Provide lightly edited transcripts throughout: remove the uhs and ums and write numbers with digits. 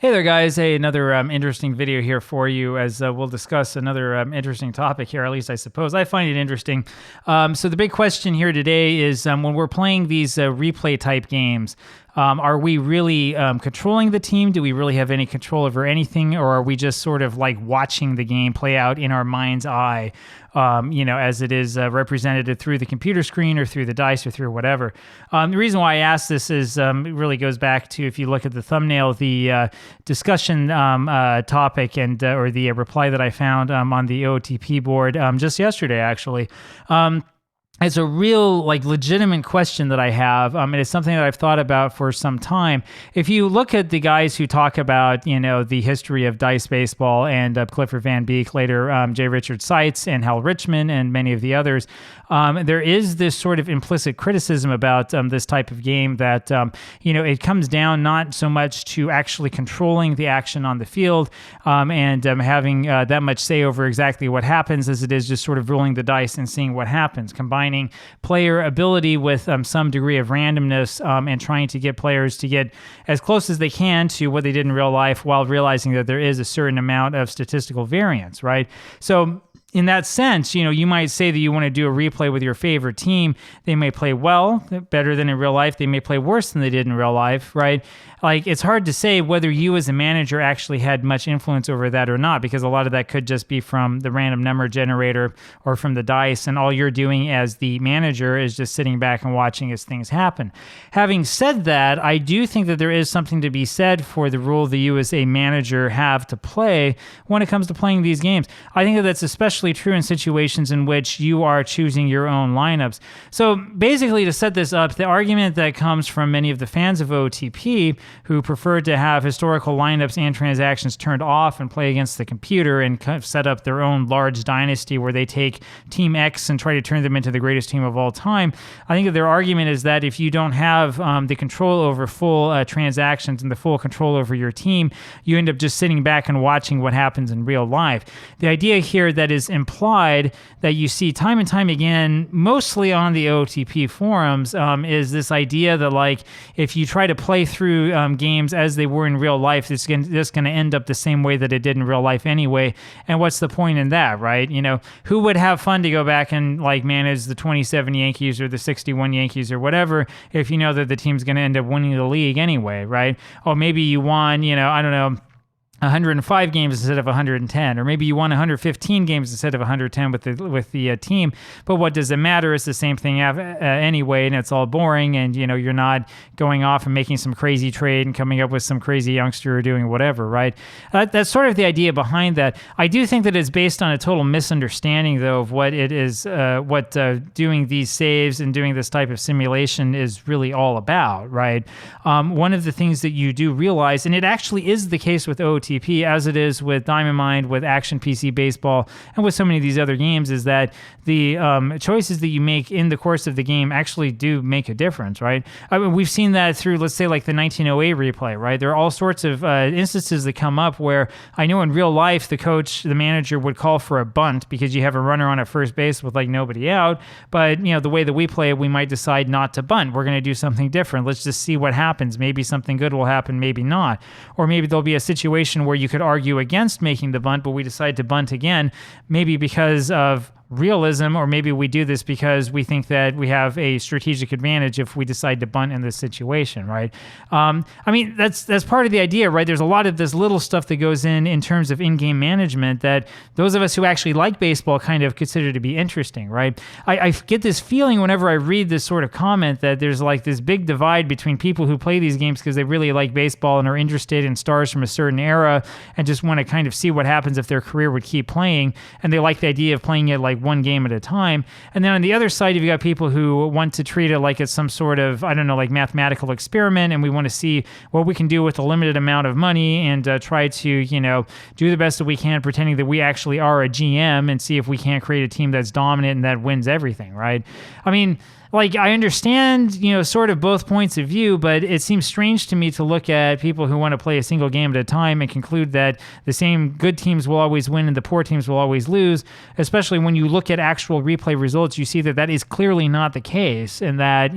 Hey there, guys. Hey, another interesting video here for you as we'll discuss another interesting topic here, at least I suppose. I find it interesting. So the big question here today is when we're playing these replay type games, are we really controlling the team? Do we really have any control over anything? Or are we just sort of like watching the game play out in our mind's eye, as it is represented through the computer screen or through the dice or through whatever? The reason why I asked this is it really goes back to, if you look at the thumbnail, the discussion topic and or the reply that I found on the OOTP board just yesterday, actually. It's a real, legitimate question that I have, and it's something that I've thought about for some time. If you look at the guys who talk about, the history of dice baseball and Clifford Van Beek, later J. Richard Seitz and Hal Richman and many of the others, there is this sort of implicit criticism about this type of game that, it comes down not so much to actually controlling the action on the field and having that much say over exactly what happens as it is just sort of rolling the dice and seeing what happens, combining player ability with some degree of randomness and trying to get players to get as close as they can to what they did in real life while realizing that there is a certain amount of statistical variance, right? So in that sense, you might say that you want to do a replay with your favorite team. They may play well, better than in real life. They may play worse than they did in real life, right? It's hard to say whether you as a manager actually had much influence over that or not, because a lot of that could just be from the random number generator or from the dice, and all you're doing as the manager is just sitting back and watching as things happen. Having said that, I do think that there is something to be said for the role that you as a manager have to play when it comes to playing these games. I think that that's especially true in situations in which you are choosing your own lineups. So basically, to set this up, the argument that comes from many of the fans of OOTP who prefer to have historical lineups and transactions turned off and play against the computer and kind of set up their own large dynasty where they take Team X and try to turn them into the greatest team of all time. I think that their argument is that if you don't have the control over full transactions and the full control over your team, you end up just sitting back and watching what happens in real life. The idea here that is implied that you see time and time again, mostly on the OOTP forums, is this idea that if you try to play through games as they were in real life, it's going to end up the same way that it did in real life anyway. And what's the point in that, right? Who would have fun to go back and manage the 27 Yankees or the 61 Yankees or whatever if you know that the team's going to end up winning the league anyway, right? Oh, maybe you won, I don't know, 105 games instead of 110, or maybe you won 115 games instead of 110 with the team. But what does it matter? It's the same thing anyway, and it's all boring. And you're not going off and making some crazy trade and coming up with some crazy youngster or doing whatever, right? That's sort of the idea behind that. I do think that it's based on a total misunderstanding, though, of what it is, what doing these saves and doing this type of simulation is really all about, right? One of the things that you do realize, and it actually is the case with OOTP, as it is with Diamond Mind, with Action PC Baseball, and with so many of these other games, is that the choices that you make in the course of the game actually do make a difference, right? I mean, we've seen that through, let's say, the 1908 replay, right? There are all sorts of instances that come up where I know in real life the coach, the manager, would call for a bunt because you have a runner on at first base with nobody out, but the way that we play it, we might decide not to bunt. We're going to do something different. Let's just see what happens. Maybe something good will happen, maybe not. Or maybe there'll be a situation where you could argue against making the bunt, but we decide to bunt again, maybe because of realism, or maybe we do this because we think that we have a strategic advantage if we decide to bunt in this situation, right? I mean, that's part of the idea, right? There's a lot of this little stuff that goes in terms of in-game management that those of us who actually like baseball kind of consider to be interesting, right? I get this feeling whenever I read this sort of comment that there's this big divide between people who play these games because they really like baseball and are interested in stars from a certain era and just want to kind of see what happens if their career would keep playing, and they like the idea of playing it one game at a time. And then on the other side, you've got people who want to treat it like it's some sort of, mathematical experiment, and we want to see what we can do with a limited amount of money and try to, do the best that we can, pretending that we actually are a GM and see if we can't create a team that's dominant and that wins everything, right? I mean, like, I understand, sort of both points of view, but it seems strange to me to look at people who want to play a single game at a time and conclude that the same good teams will always win and the poor teams will always lose, especially when you look at actual replay results. You see that that is clearly not the case, and that,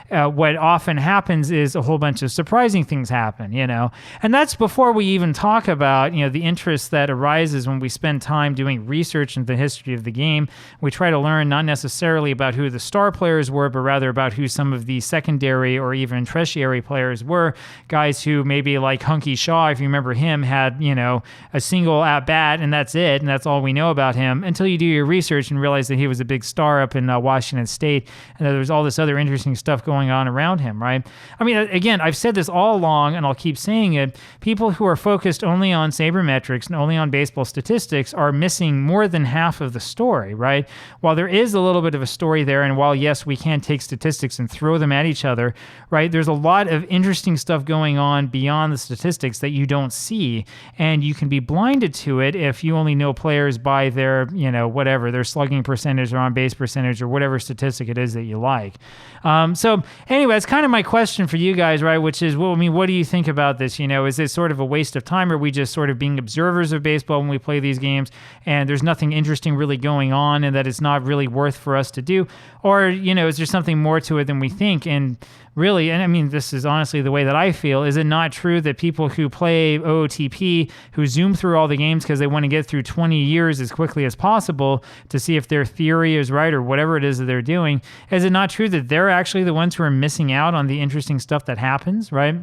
what often happens is a whole bunch of surprising things happen, and that's before we even talk about, the interest that arises when we spend time doing research into the history of the game. We try to learn not necessarily about who the star players were, but rather about who some of the secondary or even tertiary players were. Guys who maybe, like Hunky Shaw, if you remember him, had, a single at bat and that's it, and that's all we know about him, until you do your research and realize that he was a big star up in Washington State, and that there's all this other interesting stuff going on around him, right? I mean, again, I've said this all along, and I'll keep saying it. People who are focused only on sabermetrics and only on baseball statistics are missing more than half of the story, right? While there is a little bit of a story there, and while, yes, we can take statistics and throw them at each other, right? There's a lot of interesting stuff going on beyond the statistics that you don't see, and you can be blinded to it if you only know players by their, whatever, their slugging percentage or on-base percentage or whatever statistic it is that you like. So anyway, it's kind of my question for you guys, right? Which is, well, I mean, what do you think about this? Is it sort of a waste of time? Or are we just sort of being observers of baseball when we play these games, and there's nothing interesting really going on, and that it's not really worth for us to do? Or, is there something more to it than we think? And really, and I mean, this is honestly the way that I feel, is it not true that people who play OOTP, who zoom through all the games because they want to get through 20 years as quickly as possible to see if their theory is right or whatever it is that they're doing, is it not true that they're actually the ones who are missing out on the interesting stuff that happens, right?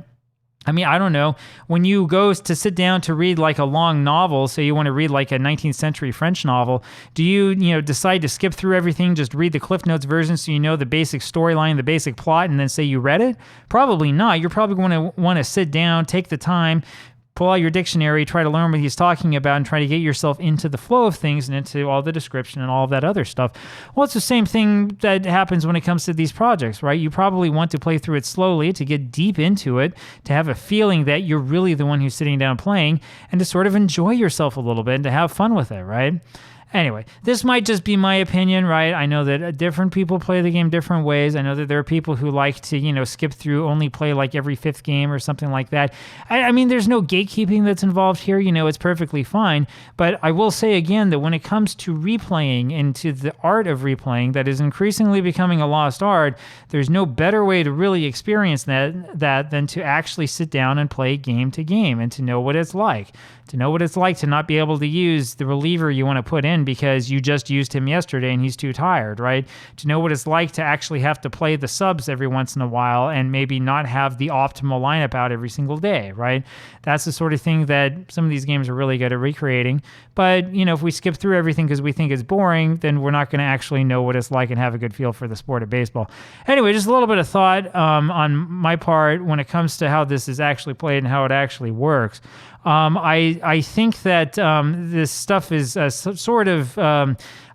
I mean, I don't know. When you go to sit down to read like a long novel, say you want to read like a 19th century French novel, do you, decide to skip through everything, just read the Cliff Notes version so you know the basic storyline, the basic plot, and then say you read it? Probably not. You're probably going to want to sit down, take the time, pull out your dictionary, try to learn what he's talking about, and try to get yourself into the flow of things and into all the description and all of that other stuff. Well, it's the same thing that happens when it comes to these projects, right? You probably want to play through it slowly, to get deep into it, to have a feeling that you're really the one who's sitting down playing, and to sort of enjoy yourself a little bit and to have fun with it, right? Anyway, this might just be my opinion, right? I know that different people play the game different ways. I know that there are people who like to, skip through, only play like every fifth game or something like that. I mean, there's no gatekeeping that's involved here. It's perfectly fine. But I will say again that when it comes to replaying and to the art of replaying that is increasingly becoming a lost art, there's no better way to really experience that than to actually sit down and play game to game and to know what it's like. To know what it's like to not be able to use the reliever you want to put in because you just used him yesterday and he's too tired, right? To know what it's like to actually have to play the subs every once in a while and maybe not have the optimal lineup out every single day, right? That's the sort of thing that some of these games are really good at recreating. But, if we skip through everything because we think it's boring, then we're not going to actually know what it's like and have a good feel for the sport of baseball. Anyway, just a little bit of thought on my part when it comes to how this is actually played and how it actually works. I think that this stuff is sort of,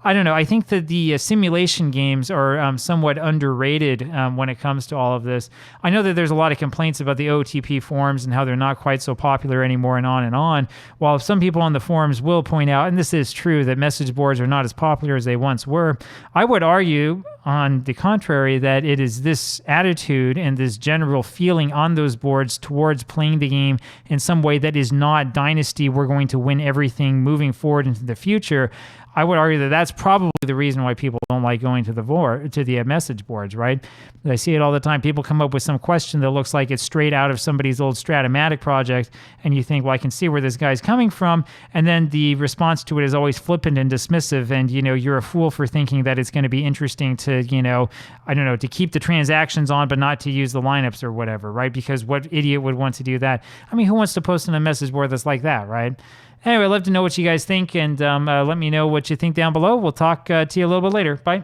I don't know, I think that the simulation games are somewhat underrated when it comes to all of this. I know that there's a lot of complaints about the OOTP forums and how they're not quite so popular anymore and on and on. While some people on the forums will point out, and this is true, that message boards are not as popular as they once were, I would argue, on the contrary, that it is this attitude and this general feeling on those boards towards playing the game in some way that is not Dynasty, we're going to win everything moving forward into the future. I would argue that that's probably the reason why people don't like going to the message boards, right? I see it all the time. People come up with some question that looks like it's straight out of somebody's old Strat-O-Matic project, and you think, well, I can see where this guy's coming from, and then the response to it is always flippant and dismissive, and you're a fool for thinking that it's going to be interesting to, I don't know, to keep the transactions on but not to use the lineups or whatever, right? Because what idiot would want to do that? I mean, who wants to post on a message board that's like that, right? Anyway, I'd love to know what you guys think, and let me know what you think down below. We'll talk to you a little bit later. Bye.